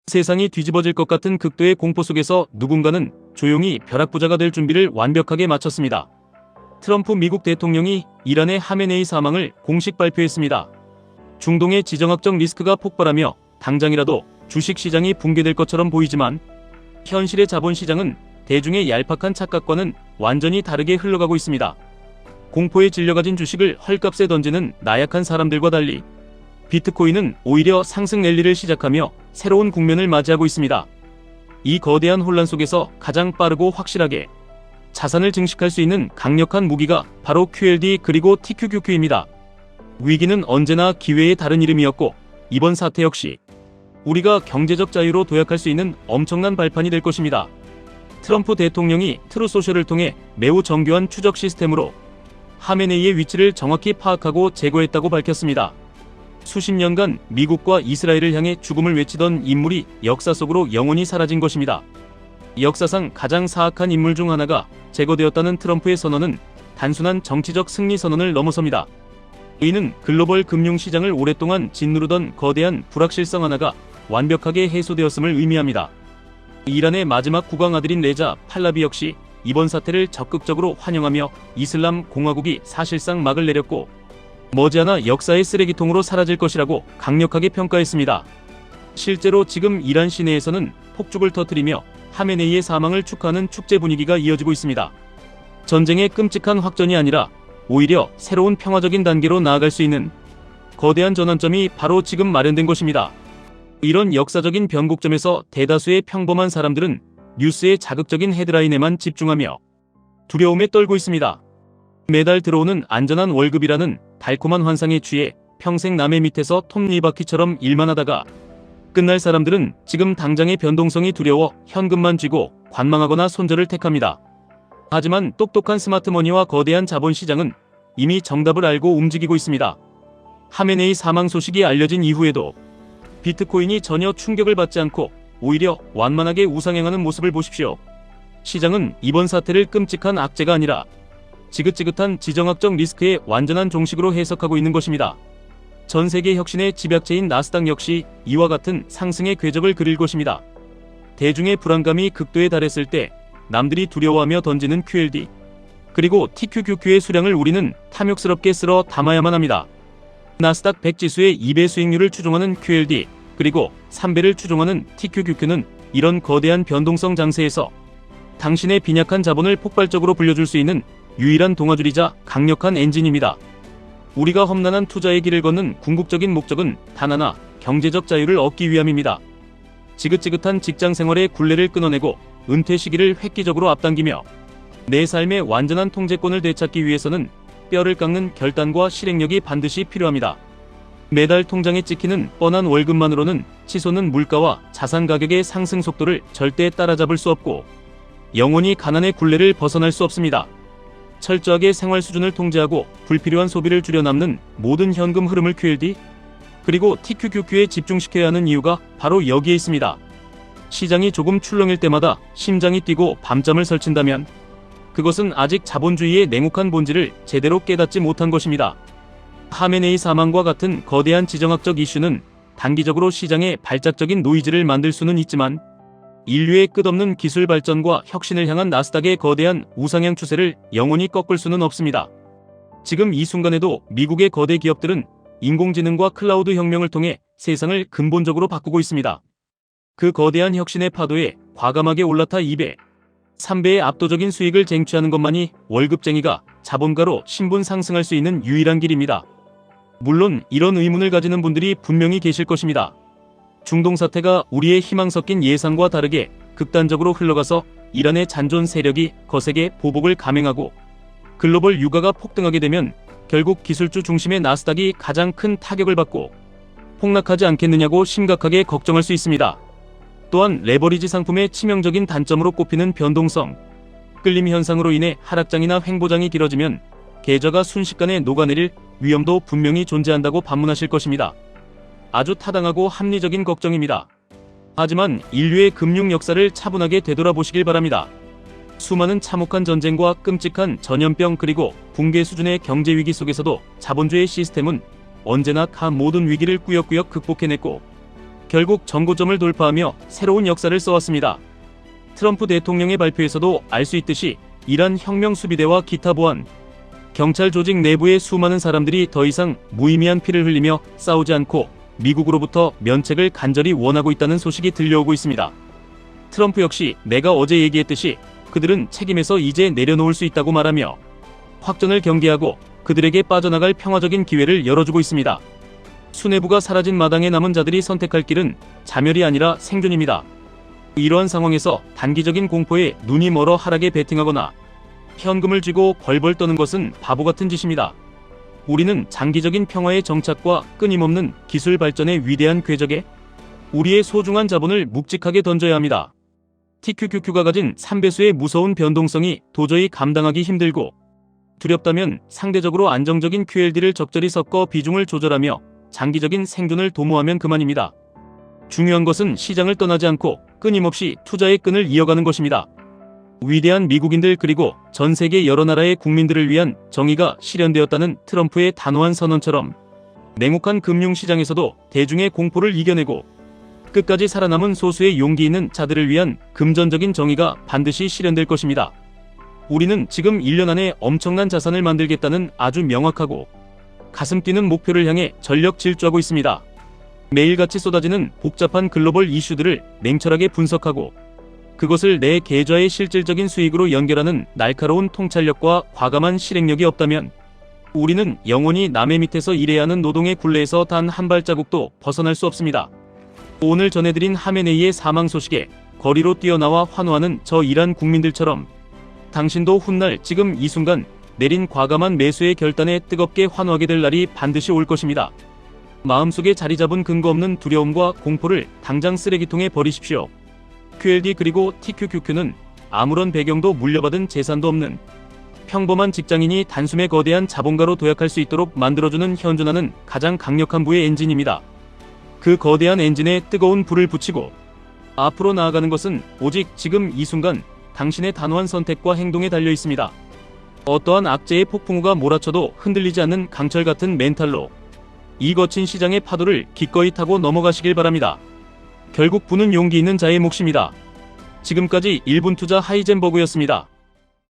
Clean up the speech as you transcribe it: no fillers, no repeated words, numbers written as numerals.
세상이 뒤집어질 것 같은 극도의 공포 속에서 누군가는 조용히 벼락부자가 될 준비를 완벽하게 마쳤습니다. 트럼프 미국 대통령이 이란의 하메네이 사망을 공식 발표했습니다. 중동의 지정학적 리스크가 폭발하며 당장이라도 주식시장이 붕괴될 것처럼 보이지만 현실의 자본시장은 대중의 얄팍한 착각과는 완전히 다르게 흘러가고 있습니다. 공포에 질려가진 주식을 헐값에 던지는 나약한 사람들과 달리 비트코인은 오히려 상승 랠리를 시작하며 새로운 국면을 맞이하고 있습니다. 이 거대한 혼란 속에서 가장 빠르고 확실하게 자산을 증식할 수 있는 강력한 무기가 바로 QLD 그리고 TQQQ입니다. 위기는 언제나 기회의 다른 이름이었고 이번 사태 역시 우리가 경제적 자유로 도약할 수 있는 엄청난 발판이 될 것입니다. 트럼프 대통령이 트루소셜을 통해 매우 정교한 추적 시스템으로 하메네이의 위치를 정확히 파악하고 제거했다고 밝혔습니다. 수십 년간 미국과 이스라엘을 향해 죽음을 외치던 인물이 역사 속으로 영원히 사라진 것입니다. 역사상 가장 사악한 인물 중 하나가 제거되었다는 트럼프의 선언은 단순한 정치적 승리 선언을 넘어섭니다. 이는 글로벌 금융시장을 오랫동안 짓누르던 거대한 불확실성 하나가 완벽하게 해소되었음을 의미합니다. 이란의 마지막 국왕 아들인 레자 팔라비 역시 이번 사태를 적극적으로 환영하며 이슬람 공화국이 사실상 막을 내렸고 머지않아 역사의 쓰레기통으로 사라질 것이라고 강력하게 평가했습니다. 실제로 지금 이란 시내에서는 폭죽을 터뜨리며 하메네이의 사망을 축하하는 축제 분위기가 이어지고 있습니다. 전쟁의 끔찍한 확전이 아니라 오히려 새로운 평화적인 단계로 나아갈 수 있는 거대한 전환점이 바로 지금 마련된 것입니다. 이런 역사적인 변곡점에서 대다수의 평범한 사람들은 뉴스의 자극적인 헤드라인에만 집중하며 두려움에 떨고 있습니다. 매달 들어오는 안전한 월급이라는 달콤한 환상에 취해 평생 남의 밑에서 톱니바퀴처럼 일만 하다가 끝날 사람들은 지금 당장의 변동성이 두려워 현금만 쥐고 관망하거나 손절을 택합니다. 하지만 똑똑한 스마트머니와 거대한 자본시장은 이미 정답을 알고 움직이고 있습니다. 하메네이 사망 소식이 알려진 이후에도 비트코인이 전혀 충격을 받지 않고 오히려 완만하게 우상향하는 모습을 보십시오. 시장은 이번 사태를 끔찍한 악재가 아니라 지긋지긋한 지정학적 리스크의 완전한 종식으로 해석하고 있는 것입니다. 전 세계 혁신의 집약체인 나스닥 역시 이와 같은 상승의 궤적을 그릴 것입니다. 대중의 불안감이 극도에 달했을 때 남들이 두려워하며 던지는 QLD 그리고 TQQQ의 수량을 우리는 탐욕스럽게 쓸어 담아야만 합니다. 나스닥 100 지수의 2배 수익률을 추종하는 QLD 그리고 3배를 추종하는 TQQQ는 이런 거대한 변동성 장세에서 당신의 빈약한 자본을 폭발적으로 불려줄 수 있는 유일한 동아줄이자 강력한 엔진입니다. 우리가 험난한 투자의 길을 걷는 궁극적인 목적은 단 하나, 경제적 자유를 얻기 위함입니다. 지긋지긋한 직장 생활의 굴레를 끊어내고 은퇴 시기를 획기적으로 앞당기며 내 삶의 완전한 통제권을 되찾기 위해서는 뼈를 깎는 결단과 실행력이 반드시 필요합니다. 매달 통장에 찍히는 뻔한 월급만으로는 치솟는 물가와 자산 가격의 상승 속도를 절대 따라잡을 수 없고 영원히 가난의 굴레를 벗어날 수 없습니다. 철저하게 생활 수준을 통제하고 불필요한 소비를 줄여 남는 모든 현금 흐름을 QLD 그리고 TQQQ에 집중시켜야 하는 이유가 바로 여기에 있습니다. 시장이 조금 출렁일 때마다 심장이 뛰고 밤잠을 설친다면 그것은 아직 자본주의의 냉혹한 본질을 제대로 깨닫지 못한 것입니다. 하메네이 사망과 같은 거대한 지정학적 이슈는 단기적으로 시장에 발작적인 노이즈를 만들 수는 있지만 인류의 끝없는 기술 발전과 혁신을 향한 나스닥의 거대한 우상향 추세를 영원히 꺾을 수는 없습니다. 지금 이 순간에도 미국의 거대 기업들은 인공지능과 클라우드 혁명을 통해 세상을 근본적으로 바꾸고 있습니다. 그 거대한 혁신의 파도에 과감하게 올라타 2배, 3배의 압도적인 수익을 쟁취하는 것만이 월급쟁이가 자본가로 신분 상승할 수 있는 유일한 길입니다. 물론 이런 의문을 가지는 분들이 분명히 계실 것입니다. 중동 사태가 우리의 희망 섞인 예상과 다르게 극단적으로 흘러가서 이란의 잔존 세력이 거세게 보복을 감행하고 글로벌 유가가 폭등하게 되면 결국 기술주 중심의 나스닥이 가장 큰 타격을 받고 폭락하지 않겠느냐고 심각하게 걱정할 수 있습니다. 또한 레버리지 상품의 치명적인 단점으로 꼽히는 변동성, 끌림 현상으로 인해 하락장이나 횡보장이 길어지면 계좌가 순식간에 녹아내릴 위험도 분명히 존재한다고 반문하실 것입니다. 아주 타당하고 합리적인 걱정입니다. 하지만 인류의 금융 역사를 차분하게 되돌아보시길 바랍니다. 수많은 참혹한 전쟁과 끔찍한 전염병 그리고 붕괴 수준의 경제 위기 속에서도 자본주의 시스템은 언제나 모든 위기를 꾸역꾸역 극복해냈고 결국 정고점을 돌파하며 새로운 역사를 써왔습니다. 트럼프 대통령의 발표에서도 알 수 있듯이 이란 혁명 수비대와 기타 보안, 경찰 조직 내부의 수많은 사람들이 더 이상 무의미한 피를 흘리며 싸우지 않고 미국으로부터 면책을 간절히 원하고 있다는 소식이 들려오고 있습니다. 트럼프 역시 내가 어제 얘기했듯이 그들은 책임에서 이제 내려놓을 수 있다고 말하며 확전을 경계하고 그들에게 빠져나갈 평화적인 기회를 열어주고 있습니다. 수뇌부가 사라진 마당에 남은 자들이 선택할 길은 자멸이 아니라 생존입니다. 이러한 상황에서 단기적인 공포에 눈이 멀어 하락에 베팅하거나 현금을 쥐고 벌벌 떠는 것은 바보 같은 짓입니다. 우리는 장기적인 평화의 정착과 끊임없는 기술 발전의 위대한 궤적에 우리의 소중한 자본을 묵직하게 던져야 합니다. TQQQ가 가진 3배수의 무서운 변동성이 도저히 감당하기 힘들고 두렵다면 상대적으로 안정적인 QLD를 적절히 섞어 비중을 조절하며 장기적인 생존을 도모하면 그만입니다. 중요한 것은 시장을 떠나지 않고 끊임없이 투자의 끈을 이어가는 것입니다. 위대한 미국인들 그리고 전 세계 여러 나라의 국민들을 위한 정의가 실현되었다는 트럼프의 단호한 선언처럼 냉혹한 금융시장에서도 대중의 공포를 이겨내고 끝까지 살아남은 소수의 용기 있는 자들을 위한 금전적인 정의가 반드시 실현될 것입니다. 우리는 지금 1년 안에 엄청난 자산을 만들겠다는 아주 명확하고 가슴 뛰는 목표를 향해 전력 질주하고 있습니다. 매일같이 쏟아지는 복잡한 글로벌 이슈들을 냉철하게 분석하고 그것을 내 계좌의 실질적인 수익으로 연결하는 날카로운 통찰력과 과감한 실행력이 없다면 우리는 영원히 남의 밑에서 일해야 하는 노동의 굴레에서 단 한 발자국도 벗어날 수 없습니다. 오늘 전해드린 하메네이의 사망 소식에 거리로 뛰어나와 환호하는 저 이란 국민들처럼 당신도 훗날 지금 이 순간 내린 과감한 매수의 결단에 뜨겁게 환호하게 될 날이 반드시 올 것입니다. 마음속에 자리 잡은 근거 없는 두려움과 공포를 당장 쓰레기통에 버리십시오. QLD 그리고 TQQQ는 아무런 배경도 물려받은 재산도 없는 평범한 직장인이 단숨에 거대한 자본가로 도약할 수 있도록 만들어주는 현존하는 가장 강력한 부의 엔진입니다. 그 거대한 엔진에 뜨거운 불을 붙이고 앞으로 나아가는 것은 오직 지금 이 순간 당신의 단호한 선택과 행동에 달려 있습니다. 어떠한 악재의 폭풍우가 몰아쳐도 흔들리지 않는 강철 같은 멘탈로 이 거친 시장의 파도를 기꺼이 타고 넘어가시길 바랍니다. 결국 부는 용기 있는 자의 몫입니다. 지금까지 1분 투자 하이젠버그였습니다.